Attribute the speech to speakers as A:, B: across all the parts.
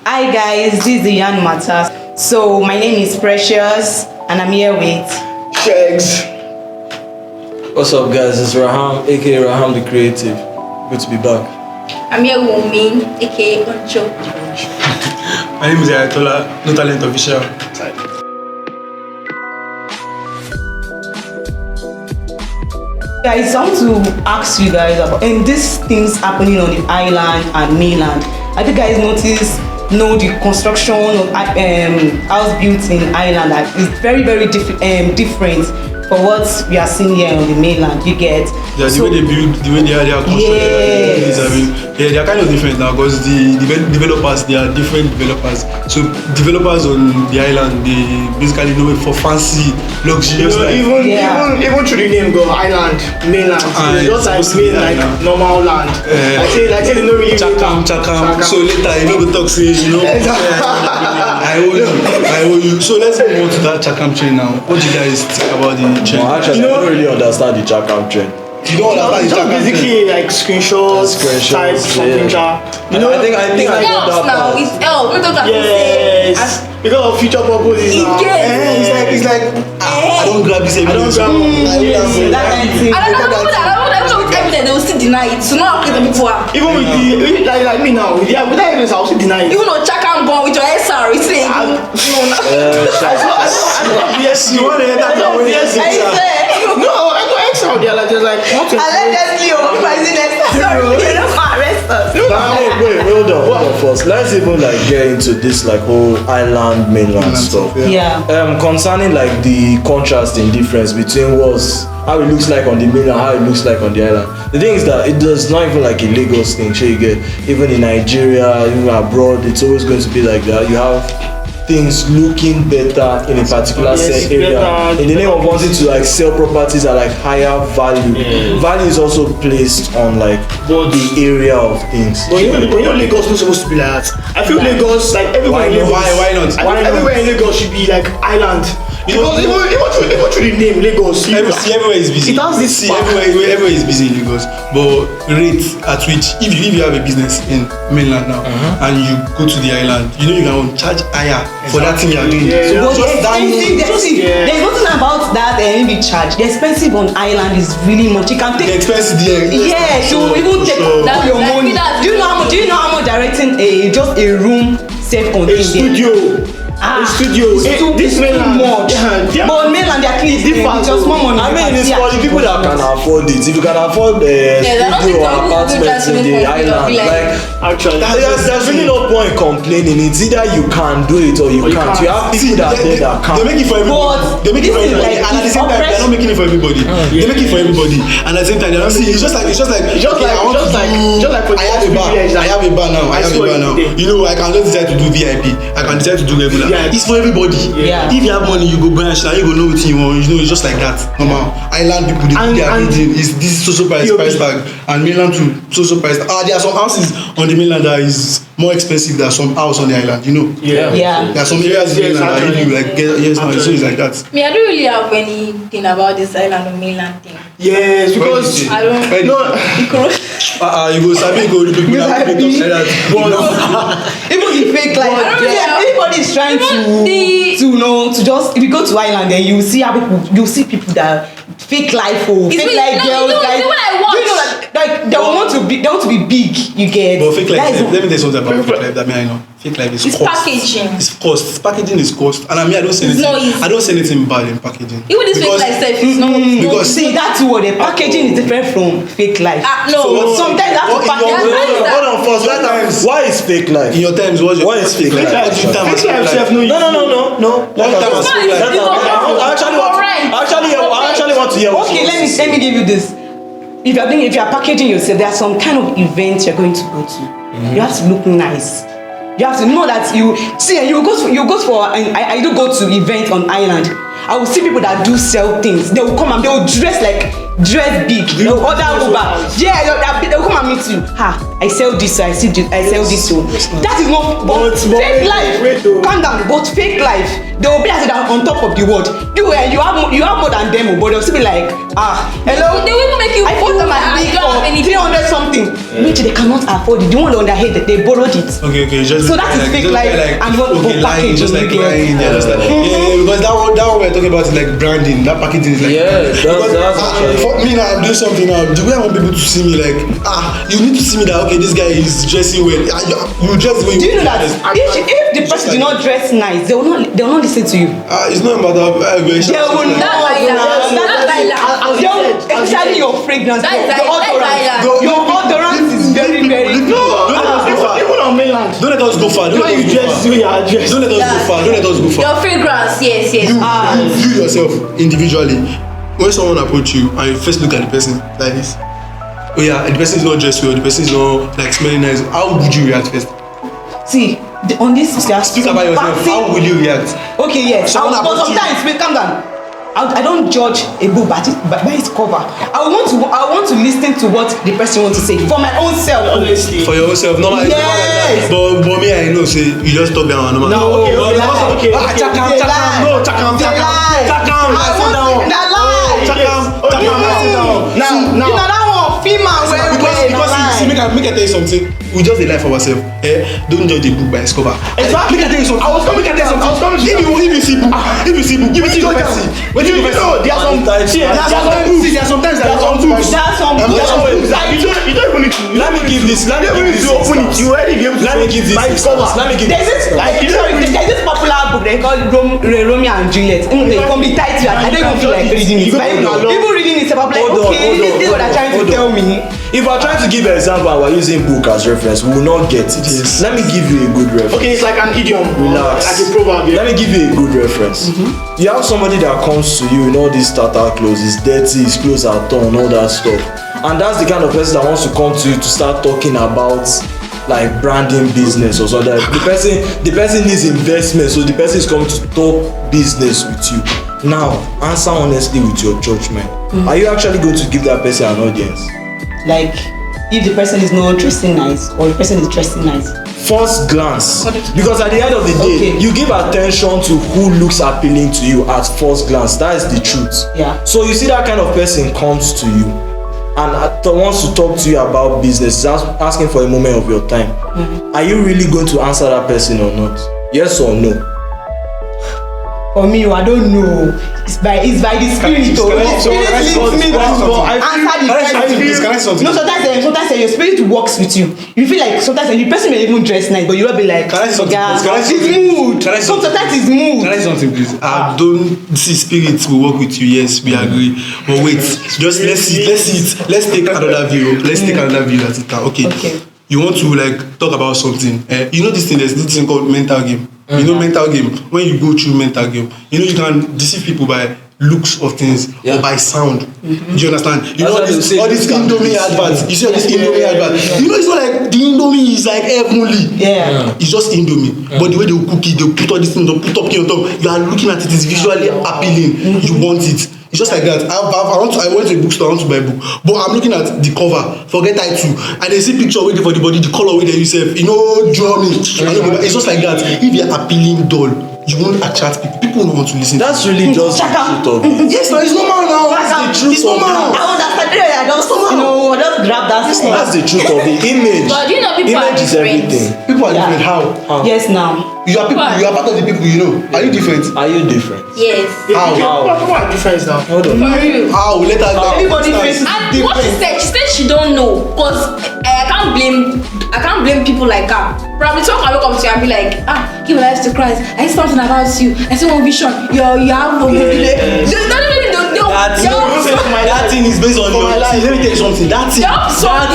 A: Hi guys, this is the YAHN Matters. So my name is Precious and I'm here with
B: Shags.
C: What's up guys, it's Raham, aka Raham the Creative. Good to be back.
D: I'm here with Omi, aka Concho.
B: My name is Ayatola, no talent official.
A: guys. I want to ask you guys about these things happening on the island and mainland. Have you guys noticed the construction of house built in island is very different for what we are seeing here on the mainland? You get
B: Yeah, the way they build, the way they are constructed.
A: Yes.
B: I mean, they are kind of different now because the developers, they are different developers. So developers on the island, they basically know it for fancy, luxurious life.
E: Even through the name go island, mainland. It's just like main like normal land. Like say they don't really
B: Chakam. So later you know the toxins, you know. I owe you. So let's move on to that Chakam train now. What do you guys think about the train?
C: Well, actually, I don't really understand the Chakam trend.
B: You don't understand the
E: just
B: Chakam train?
E: basically like screenshots, type something.
C: You know, I think I got that
D: now.
C: part.
D: It's help. We don't have to
E: Yes.
D: say.
E: Because of future purposes now.
B: It's like I don't grab this evidence.
A: that kind of thing.
D: I don't know what evidence they will still deny it. So now okay, the people are.
E: Even with the like me now, with that evidence I also deny it.
D: Even though Chakam gone with your SR, it's saying.
E: Yes, you want to enter the yes. No, I got extra. They're like just like what?
A: Allegedly, if I see next time, they don't arrest us.
C: Wait, hold on first. Let's even like get into this like whole island mainland stuff.
A: Yeah.
C: Concerning like the contrast in difference between how it looks like on the mainland, how it looks like on the island. The thing is that it does not even like a Lagos thing. Sure, you get even in Nigeria, even abroad, it's always going to be like that. You have things looking better in a particular area in the name of wanting to like sell properties at like higher value. Value is also placed on like the area of things.
E: But you know Lagos not supposed to be like that. I feel Lagos like everywhere in Lagos.
B: Why not?
E: Everywhere in Lagos should be like island. Because even through the name Lagos,
B: everywhere is busy.
E: It has this
B: everywhere is busy in Lagos. But rate at which if you have a business in mainland now and you go to the island, you know you can charge higher for that thing you are doing.
A: But there's nothing about that maybe charge. The expensive on island is really much. You can take
B: the expensive there.
A: Yeah, so even take all your money. Do you know how much directing just a room self-contained?
E: A studio. This mainland,
A: but mainland at least just more money.
C: I mean, it's for the people that can afford it. If you can afford a studio or apartment in the island, like
E: actually,
C: there's really no point complaining. It's either you can do it or you can't. You have people that can't.
B: They make it for everybody. They make it for everybody, and at the same time, they're not making it for everybody. They make it for everybody, and at the same time, they're not saying it's just like I have a bar now. You know, I can just decide to do VIP. I can decide to do regular. It's for everybody.
A: Yeah.
B: If you have money, you go branch now. You go know what you want. You know, it's just like that. Normal. Island people, they are building is this social price tag, and mainland too social price. There are some houses on the mainland that is more expensive than some house on the island. You know.
A: Yeah.
B: There are some areas in the mainland that if you like so it's like that.
D: Me, I don't really have anything about this island or mainland thing.
E: Yes, because
D: I don't.
E: no.
B: You go sabi go the people that make up like that.
A: Even the fake life. Everybody is trying to just if you go to island then you see people that fake life girls like
D: you know
A: that like they want to be big, you get.
B: But fake life, let me tell you something about fake life that I know. Fake life is cost.
D: Packaging.
B: It's cost. Packaging is cost, and I mean I don't say anything bad in packaging.
D: Even this fake life stuff is not
B: because
A: see that's what the packaging is different from fake life.
D: No.
A: Sometimes that's
C: hold on first. Why is fake life?
B: In your terms, why is fake life?
E: Fake life no.
C: I actually want to hear.
A: Okay, let me give you this. If you are packaging yourself, there are some kind of events you're going to go to. You have to look nice. You have to know that you go for I do go to events on island. I will see people that do sell things. They will come and they will dress like dress big, they'll order Uber. Yeah, they'll come and meet you. I sell this, I sell this. That is not fake life. Calm down, but fake life. They will be as if on top of the world. You have more than them, but they'll still be like, hello.
D: They will make you
A: I bought them at big for 300 something, which they cannot afford it. The one on their head, they borrowed it.
B: Okay, just
A: so that is fake life, and you want to package
B: just like lying, because that one we're talking about is like branding. That packaging is like that's for me now. I'm doing something now. The way I want people to see me, like you need to see me that okay, this guy is dressing well. You dress well.
A: Do you know that if the person do not dress nice, they will not listen to you.
B: It's not about that.
A: They will not. Exactly your fragrance. Your odorant is very very good.
E: Even on mainland.
B: Don't let us go far. Don't let us go far.
D: Your fragrance, yes.
B: You yourself individually. When someone approach you and you first look at the person like this, oh yeah, the person is not dressed well, the person is not like smelling nice. How would you react first?
A: See, on this,
B: speak about yourself. How will you react?
A: Okay, yes. But sometimes, calm down. I don't judge a book by its cover. I want to listen to what the person wants to say for my own self.
E: Honestly.
B: For your own self, no.
A: Yes.
B: But me, I know. Say you just talk down. No.
E: Okay.
B: Chakam. Because make I tell you something. We just dey lie for ourselves. Don't judge the book by its cover.
E: Exactly.
B: Make I tell you something.
E: I was coming to tell you.
B: If you see book, you will see the person. When you know, there are some books. There are sometimes there are some books.
E: You don't even need to.
B: Let me give this. Let me give this.
A: There's this popular book they call Romeo and Juliet. They come be tight. I don't even feel like reading it. People reading it about like, okay, this is what they're trying to tell me.
C: If I'm trying to give an example and we're using book as reference, we will not get it. Yes. Let me give you a good reference.
E: Okay, it's like an idiom.
C: Relax.
E: Like a proverb. Yeah.
C: Let me give you a good reference. You have somebody that comes to you in all these starter clothes, he's dirty, his clothes are torn, all that stuff. And that's the kind of person that wants to come to you to start talking about like branding business or something. The person needs investment, so the person is coming to talk business with you. Now, answer honestly with your judgment. Are you actually going to give that person an audience?
A: Like, if the person is not dressing nice or the person is dressing nice.
C: First glance, because at the end of the day, you give attention to who looks appealing to you at first glance. That is the truth.
A: Yeah.
C: So you see that kind of person comes to you and wants to talk to you about business, asking for a moment of your time. Are you really going to answer that person or not? Yes or no?
A: For me, I don't know. It's by the spirit. The spirit leads me to answer the question. No, sometimes your spirit works with you. You feel like sometimes the person may even dress nice, but you will be like, it's mood. Sometimes it's mood.
B: Can I say something, please? I don't see spirits will work with you. Yes, we agree. But wait, just let's see it. Let's take another view. Let's take another view at it. Okay. You want to like talk about something. You know this thing. There's this thing called mental game. You know mental game. When you go through mental game, you know you can deceive people by looks of things or by sound. Do you understand? You know all this Indomie adverts. You see all this Indomie adverts. You know it's not like the Indomie is like heavenly. Yeah. It's just Indomie. But the way they will cook it, they will put all these things, they'll put up here on top. You are looking at it, it's visually appealing. You want it. It's just like that. I went to a bookstore, I want to buy a book, but I'm looking at the cover, forget title, and they see picture waiting for the body, the color waiting yourself, draw me. It's just like that. If you're appealing dull, you won't attract people. People don't want to listen.
C: That's really just the truth of it.
B: Yes, no, it's normal now.
C: That's the truth of it.
A: I understand. I just grab that.
C: That's the truth of the image.
D: But you know, people are different.
B: People are different. How?
A: Yes, now.
B: You are people. You are part of the people. You know. Are you different?
C: Are you different?
D: Yes.
B: How?
E: People are different now.
C: Hold on.
D: For real.
B: How? Let us know.
A: Everybody faces
D: And what she said she don't know, cause I can't blame people like her. Probably someone can look up to you and be like, give your life to Christ. I see something about you. I see one vision. You have one.
B: That thing is based on your life. Let me tell you something. That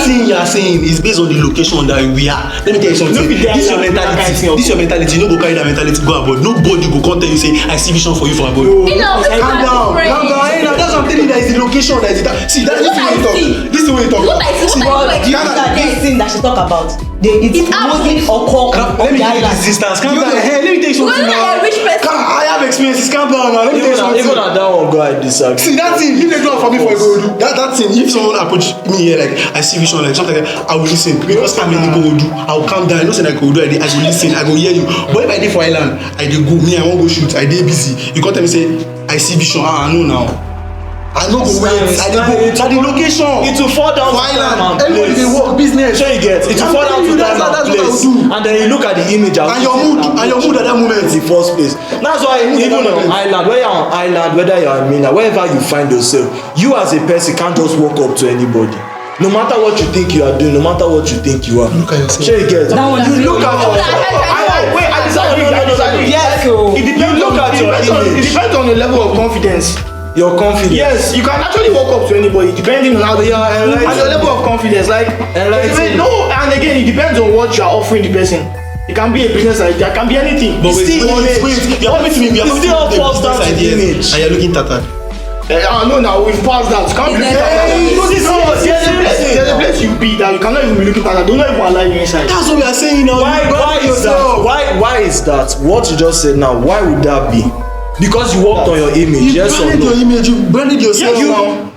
B: thing you are saying is based on the location that we are. Let me tell you something. This your mentality. You no go carry that mentality go abroad. Nobody go come tell you say I see vision for you for abroad. Calm down. That's what I'm telling you. That is the location. That is the see. This is the way you talk.
A: This thing that she talk about. It's mostly occur on the island.
B: Calm down. Let me tell you something.
D: I have experiences.
B: Calm down. Let me tell you something.
C: Even at that one, God, I disagree.
B: See that thing, if they do it for me for a go do that thing, if someone approach me here like I see vision like something like that, I will listen. Because I'm in the go do, I will calm down. I know say I go do, I go listen, I go hear you. But if I dey for island, I dey go, me I won't go shoot, I dey busy. You can't tell me say I see vision, I know now. I know the way, I dey go, na the location.
C: It will fall down
B: for
C: to time
B: island,
C: and
B: everybody
C: place.
B: dey work business.
C: Sure you get. It will fall down to time and place. And then you look at the image
B: And your mood at that moment.
C: in the first place. That's why even on island, whether you're on island, whether you're in Mina, wherever you find yourself, you as a person can't just walk up to anybody. No matter what you think you are doing, no matter what you think you are.
B: Look at yourself.
C: Sure you get. You look at
E: Wait, I disagree.
A: Yes, so
E: It depends
C: look at your image.
E: It depends on your level of confidence.
C: your confidence.
E: Yes, you can actually walk up to anybody depending on how they are and your level of confidence. Like, no, and again, it depends on what you are offering the person. It can be a business idea, it can be anything.
B: But wait, you are coming to me, we are coming to the business ideas, and you are looking tattered.
E: No, now we've passed that. Can't be there's a place you be that you cannot even be looking at that. Don't even allow you inside.
B: That's what we are saying now.
C: Why is that? Why is that? What you just said now, why would that be? Because you worked on your image,
B: You
C: yes or
B: branded
C: no?
B: your image, you branded yourself.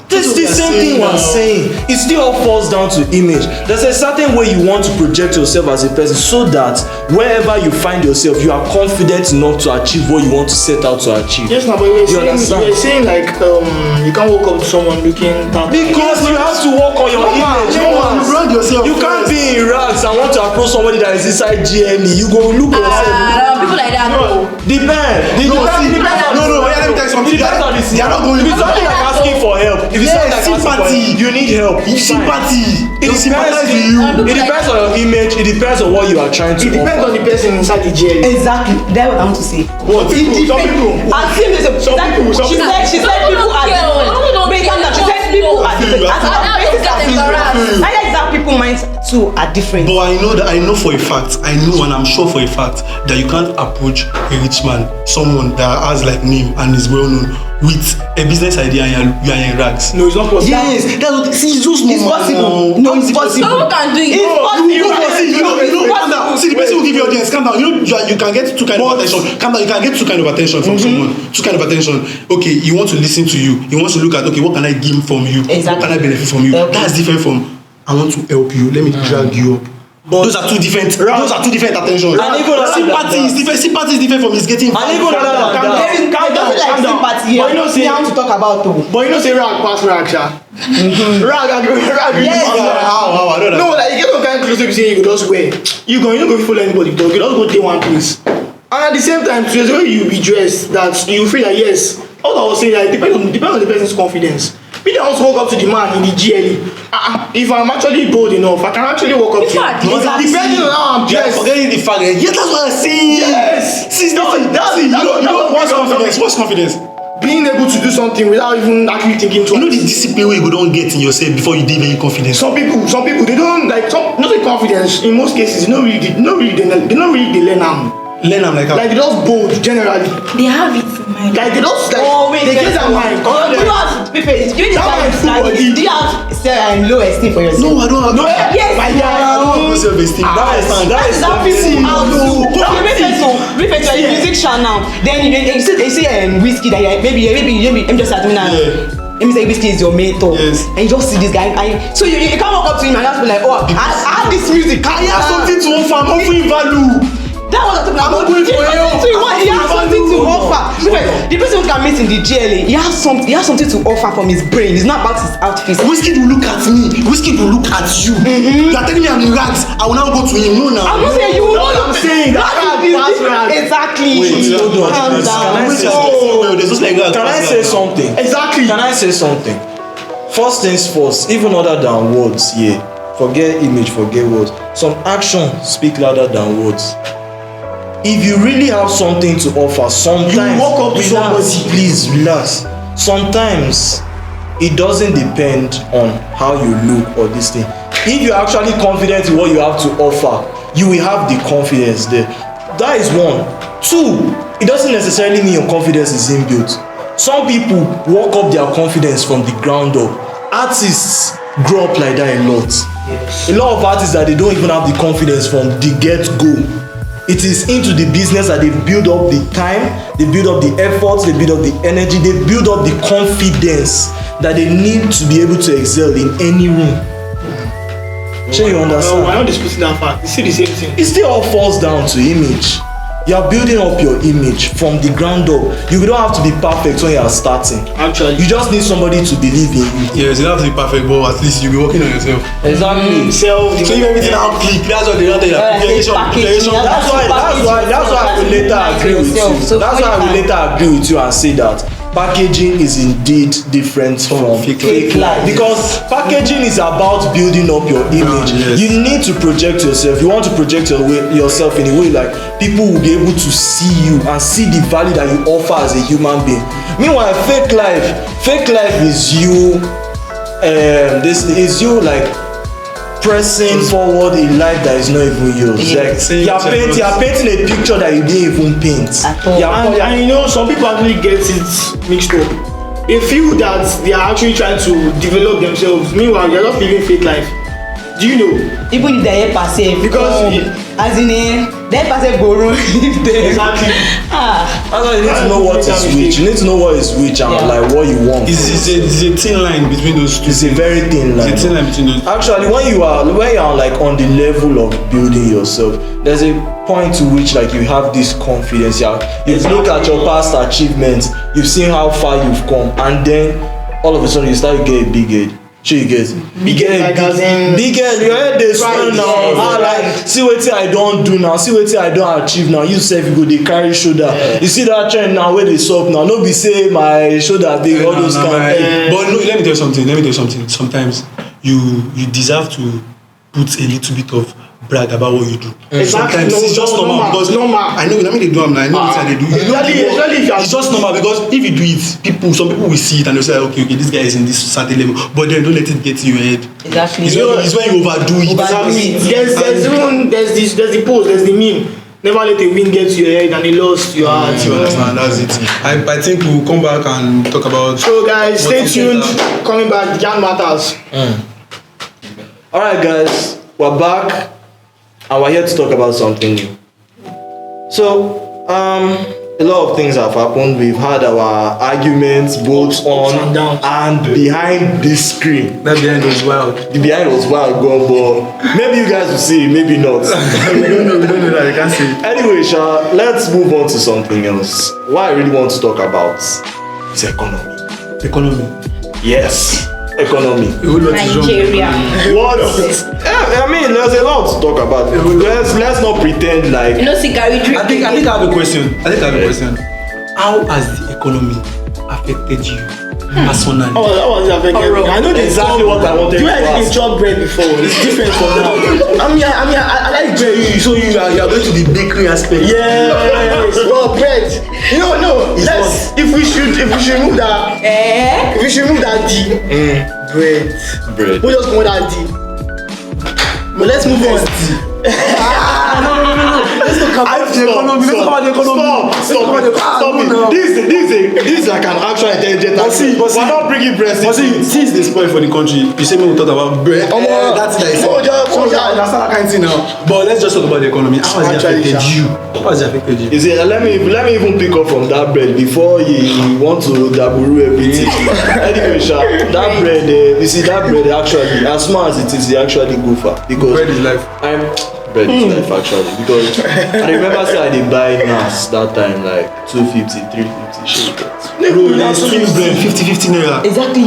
C: This the same thing we're saying. It still all falls down to image. There's a certain way you want to project yourself as a person so that wherever you find yourself, you are confident enough to achieve what you want to set out to achieve.
E: Yes, now, but we're saying like you can't walk up to someone looking down.
C: Because you have to work on your image.
B: You brand yourself.
C: You can't be in rags and want to approach somebody that is inside GNE. You go look yourself.
D: People like that.
E: No.
C: Depends.
B: No, let me tell you something.
C: It depends on the
B: They are not going
C: If it's something like asking for help, if it's something like asking for help, you need help.
B: Sympathy.
C: It depends. It depends on your image. It depends on what you are trying to
E: It depends on the person inside the jail.
A: exactly, that's what I want to say.
E: What? Some people.
A: She said people are different. Wait, calm down. She said people are different. I like that people minds too are different.
B: But I know for a fact, and I'm sure for a fact that you can't approach a rich man, someone that has like name and is well known, with a business idea and you are in rags.
E: No, it's not possible.
B: Yes, that's what. See, it's just
A: It's possible. No, it's possible.
D: Someone can do it.
A: It's possible.
B: Calm down. See, the person will give you audience. Calm down. You can get two kind of attention. Calm down. You can get two kind of attention from someone. Two kind of attention. Okay, he wants to listen to you. He wants to look at, okay, what can I gain from you?
A: Exactly.
B: What can I benefit from you?
A: Okay.
B: That's different from I want to help you. Let me drag you up. But those are two different attentions.
C: And even
B: sympathy is different from his getting.
C: And even other than that,
E: Calm down.
A: Sympathy here.
E: But you know, say,
A: we have to talk about too.
E: But you know, say rag pass rag, sha. Rag.
A: Yes.
B: How? I don't know.
E: No, like you get some kind of clothes you say you go just wear. You don't go follow anybody. You just go take one place. And at the same time, to the way you be dressed, that you feel like yes. All I was saying, like depends on the person's confidence. Me, I also walk up to the man in the GLE. If I'm actually bold enough, I can actually walk up to him. Depending on how I'm dressed.
B: Forgetting the fact that that's what I'm saying.
E: Yes.
B: See, what's confidence?
E: Being able to do something without even actually thinking twice.
B: You know the discipline where you don't get in yourself before you dey very confident.
E: Some people they don't like not the confidence. In most cases, they don't really learn how.
B: Learn am like how.
E: Like they just bold generally.
D: They have it in mind.
E: Like they just like they get that mind.
A: Do you have people? Do you have low esteem for yourself?
B: No, I don't have.
E: No,
A: Yes,
B: I don't have low self-esteem. That is
A: people out too. If you're a musician now, then you see whiskey that maybe I'm just admitting now. Let me say whiskey is your mentor.
B: Yes.
A: And you just see this guy, so you can't walk up to him and just be like, oh, I have this music.
B: I have something to offer. I'm offering value.
A: That was I'm
B: not going for help.
A: So he has something to offer. The person who can meet in the GLA, he has something to offer from his brain. It's not about his outfit.
B: Whiskey will look at me. Whiskey will look at you. You are telling me I'm in rags. I will now go to him. No, now.
A: I'm not saying you will not.
E: I'm saying
A: exactly.
C: Wait, hold on.
A: Calm down.
C: Can I say something?
E: Exactly.
C: Can I say something? First things first, even other than words, forget image, forget words. Some action speak louder than words. If you really have something to offer, sometimes
E: you walk up to somebody.
C: Please relax. Sometimes it doesn't depend on how you look or this thing. If you're actually confident in what you have to offer, you will have the confidence there. That is one. Two, it doesn't necessarily mean your confidence is inbuilt. Some people walk up their confidence from the ground up. Artists grow up like that a lot. Yes. A lot of artists that they don't even have the confidence from the get-go. It is into the business that they build up the time, they build up the efforts, they build up the energy, they build up the confidence that they need to be able to excel in any room. Sure, you understand?
E: Why not disputing that fact? You see the same thing.
C: It still all falls down to image. You are building up your image from the ground up. You don't have to be perfect when you are starting.
E: Actually,
C: You just need somebody to believe in you.
B: Yes, you don't have to be perfect, but at least you'll be working on yourself.
C: Exactly.
E: self.
B: So if everything now click, that's what they want to tell you.
C: That's why I will later agree with you. That's why I will later agree with you and say that packaging is indeed different from
A: fake life.
C: Because packaging is about building up your image.
B: Yes.
C: You need to project yourself. You want to project yourself in a way like people will be able to see you and see the value that you offer as a human being. Meanwhile, fake life is you. This is you like pressing forward a life that is not even yours. Like you are painting a picture that you didn't even paint.
E: And you know, some people actually get it mixed up. They feel that they are actually trying to develop themselves. Meanwhile, they are just living fake life. Do you know?
A: Even if they are passive,
E: Because
A: as in they passive go wrong if they
E: exactly.
C: That's why you need to know what is which. You need to know what is which and like what you want.
B: It's a thin line between those two.
C: It's a very thin line.
B: It's a thin line between those two.
C: Actually, when you are like on the level of building yourself, there's a point to which like you have this confidence. You've looked at your past achievements, you've seen how far you've come, and then all of a sudden you start to get a big head. Sure, you get big head, your head dey swell now. Like see wetin I don do now, see wetin I don achieve now. You sef you go dey carry shoulder. You see that trend now wey dey sup now. No be say my shoulder big, all those kind.
B: But no, let me tell you something. Sometimes you deserve to put a little bit of brag about what you do. Sometimes it's just normal because I know they do them now. I know what they do. It's just normal because if you do it, some people will see it and they'll say, okay, this guy is in this certain level. But then don't let it get to your head.
A: Exactly.
B: It's when you overdo it.
E: There's the post, there's the meme. Never let a win get to your head and a loss to your heart.
B: You understand? That's it. I think we'll come back and talk about.
E: So guys, stay tuned. Coming back, YAHN Matters.
C: Alright guys, we're back and we're here to talk about something new. So, a lot of things have happened. We've had our arguments both on and behind this screen.
B: That behind was wild.
C: The behind was wild, gone, but maybe you guys will see it, maybe not.
B: we don't know that. You can't see it.
C: Anyway, let's move on to something else. What I really want to talk about is economy.
B: Economy.
C: Yes. Economy.
D: Nigeria.
C: What? I mean, there's a lot to talk about. Let's not pretend like.
D: You know, cigarette drink.
B: I think I have a question. How has the economy affected you personally?
E: Oh, that was affected me. I know
C: exactly what I wanted to ask.
E: They chop bread before. It's different from now. I like bread.
B: So you are going to the bakery aspect.
E: Yes. Well, bread. You know, no. If we should remove that. If we should remove that D. Bread. We'll just go with that D. But let's move on. No. Let's talk about the economy. Stop it. This is like an actual intelligent.
B: We're not bringing bread. Since this point for the country, you say we talk about bread. That's like that's not kind of thing now. But let's just talk about the economy. How has it affected you?
C: You see, let me even pick up from that bread before you want to daburu everything. Anyway, that bread, you see that bread actually, as small as it is, they actually go far because
B: bread is life.
C: Bread is life actually because I remember saying they buy NAS that time like 250, 350 shit.
B: Bro, that's bread 50 naira.
A: Exactly.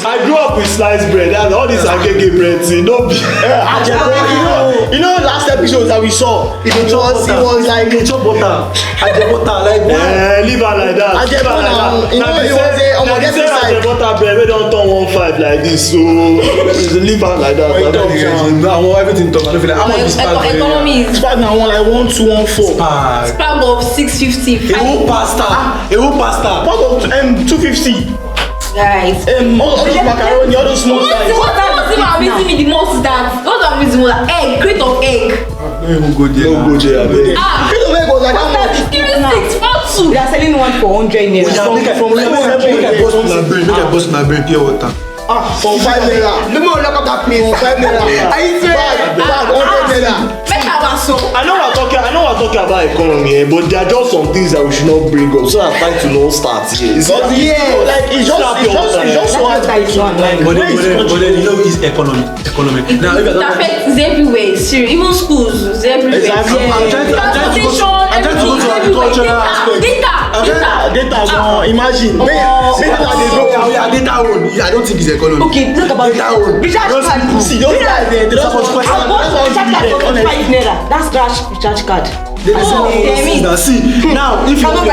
C: I grew up with sliced bread and all this agege bread thing. Don't be.
E: You know, last episode that we saw, it was like
B: chop butter. Like
C: leave her like that. Butter bread we don't turn 1.5 like this, so leave her like that.
B: Everything talk. I don't feel like how much is
D: economy is
E: spag now like 1214.
D: spag of 650.
B: A whole pasta.
E: Spag of 250.
D: Guys.
E: All those macaroni, all those small size.
D: What amazing me the most is that egg, crate of egg.
B: Don't even go there.
E: Crate of egg was like how much?
D: 642.
A: They are selling one for 100 naira.
B: Make I bust my brain pure water.
E: For 5 naira. Let me look up that place. 5 naira. I swear. Bag 100
D: Better was so.
C: I know we're talking about economy, but there are just some things that we should not bring up so that time to not start here. It's
E: But yeah, like it's just one
A: That is one line.
B: But then you know it's economy. Now if
D: It affects everywhere. Seriously, even schools, it's everywhere.
E: Exactly.
B: I'm trying to go to agricultural aspect.
E: Data. Imagine.
B: Data one. I don't think it's economy.
A: Okay, talk about
B: Data one.
A: recharge
B: Just
A: card.
B: people.
E: See, those guys there, they don't want
A: I bought recharge card for 5 naira. That's recharge card.
B: See, now if you off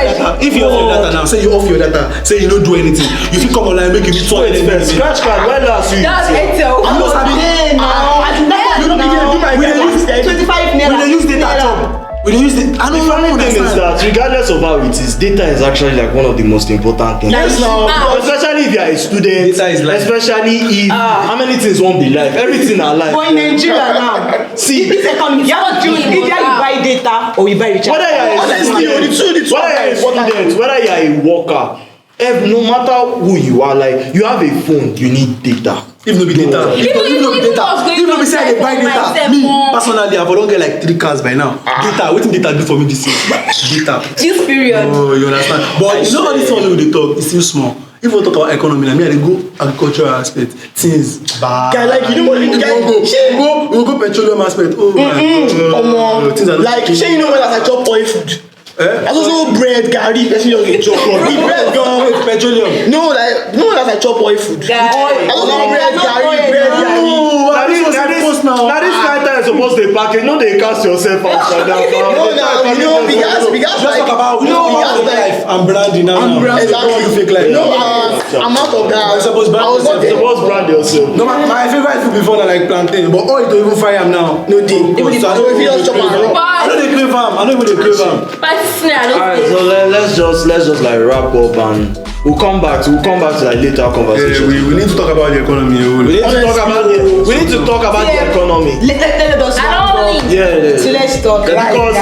B: your data now, say you off your data, say you don't do anything, you fit come online make you be
C: Wait first, scratch card, when last you
D: That's
C: use it?
D: Excel.
A: I'm not sabi now. I do not
E: You don't begin to do my
A: We dey
E: guy.
A: use 25 naira.
B: we dey use data chop. We dey use the I
C: The funny
B: don't
C: thing is
B: understand.
C: that regardless of how it is, data is actually like one of the most important things.
E: Yes, now.
C: Especially if you are a student,
B: Data is life.
C: especially if how many things won't be life, everything are life.
A: But in Nigeria now,
C: See,
A: this economy, you have to choose either you buy data or you buy recharge.
C: whether you are a
E: Honestly,
C: student,
E: the two
C: whether you are a
E: are important.
C: student, whether you are a worker, no matter who you are, like you have a phone, you need data.
B: If no be data,
D: Even
B: if no be say I dey buy data, me personally I for don get like 3 cars by now. Data, wetin data do for me this year? Data.
D: This period.
B: Oh, you understand? But you know all this one wey we dey talk, it's still small. If we talk about economy, na me I dey go agricultural aspect, things bad.
E: Guy, like, you know what?
B: We go petroleum aspect. Oh my God. Things are not
E: Like,
B: changing.
E: say you know when I chop oil food.
B: Eh?
E: I also bread, garri, person just get chop. The bread gone.
B: Petroleum.
E: No, like, no one I chop oil food.
D: Guy.
E: I also bread, garri.
C: Now this kind time supposed to package, no they cast yourself outside that.
E: No, now, you know, we gas
B: Let's
E: like,
B: talk about life and branding now.
E: exactly.
B: You fake life.
E: No, I'm out of that.
B: You're supposed to brand
E: I was not
B: yourself.
E: there.
C: Supposed brand yourself.
B: No, my favorite food before na like plantain, but all to even fry am now.
E: No day.
B: Even if
E: So if you just chop and raw.
B: I know they crave am. I know even they crave am.
D: But I don't
C: Alright,
D: think.
C: so let's just like wrap up and we'll come back to like later conversation.
B: We need to talk about the economy.
C: We need to talk about the economy.
A: Let us
D: I don't think.
C: Yeah.
A: So let's talk.
C: Because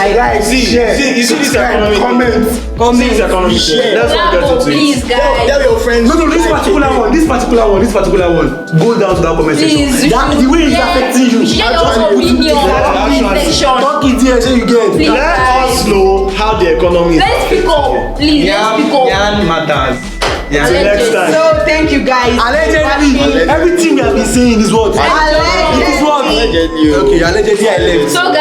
C: see, you see this economy. See this economy. Let's not get
D: Bravo,
C: into
D: please,
C: it.
D: guys.
E: Tell your friends.
B: No, this particular one. Go down to that comment
D: Please,
B: section. The way it's affecting you.
D: Share your opinion. Comment section.
B: Talk it there so you get.
D: Please.
C: Let us know how the economy is.
D: Let's speak up. Please, let's speak up.
B: YAHN matters.
C: Till next time.
A: So thank you guys.
B: Allegedly, everything we have been saying is what?
A: Allegedly.
B: It is what?
E: Allegedly.
B: Okay, allegedly I left.
D: So